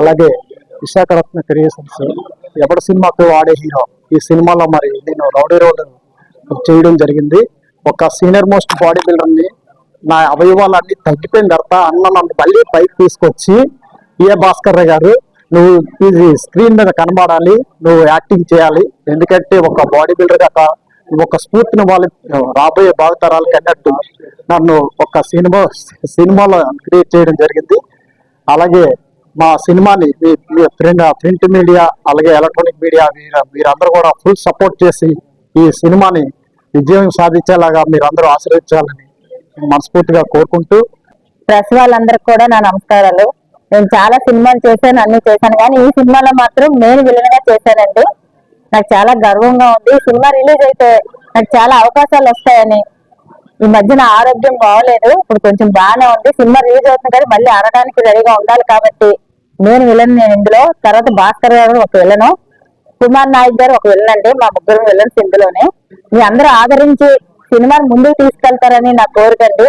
అలాగే విశాఖరత్న క్రియేషన్స్ ఎవరి సినిమాకు వాడే హీరో. ఈ సినిమాలో మరి నేను రౌడీ రోడ్ చేయడం జరిగింది. ఒక సీనియర్ మోస్ట్ బాడీ బిల్డర్ ని నా అవయవాలన్నీ తగ్గిపోయిన తర్వాత అన్న నన్ను మళ్ళీ పైకి తీసుకొచ్చి, ఏ భాస్కర్ గారు నువ్వు ఇది స్క్రీన్ మీద కనబడాలి, నువ్వు యాక్టింగ్ చేయాలి, ఎందుకంటే ఒక బాడీ బిల్డర్ గా ఒక స్ఫూర్తిని వాళ్ళు రాబోయే భావితరాలకి అన్నట్టు నన్ను ఒక సినిమాలో క్రియేట్ చేయడం జరిగింది. అలాగే మా సినిమాని మీ ప్రింట్ మీడియా అలాగే ఎలక్ట్రానిక్ మీడియా మీరందరూ కూడా ఫుల్ సపోర్ట్ చేసి ఈ సినిమాని విజయం సాధించేలాగా మీరందరూ ఆశీర్వదించాలని మనస్ఫూర్తిగా కోరుకుంటూ, ప్రెస్ వాళ్ళందరికి కూడా నా నమస్కారాలు. నేను చాలా సినిమాలు చేశాను, అన్ని చేశాను, కానీ ఈ సినిమాలో మాత్రం నేను విలన్ గా చేశానండి. నాకు చాలా గర్వంగా ఉంది. ఈ సినిమా రిలీజ్ అయితే నాకు చాలా అవకాశాలు వస్తాయని. ఈ మధ్యన ఆరోగ్యం బాగోలేదు, ఇప్పుడు కొంచెం బాగానే ఉంది. సినిమా రిలీజ్ అవుతుంది కానీ మళ్ళీ ఆడడానికి రెడీగా ఉండాలి కాబట్టి నేను విలన్. నేను ఇందులో తర్వాత భాస్కర్ గారు ఒక విలను, కుమార్ నాయక్ గారు ఒక విలన్ అండి. మా ముగ్గురు విలన్స్ ఇందులోనే. మీ అందరూ ఆదరించి సినిమాని ముందుకు తీసుకెళ్తారని నా కోరికండి.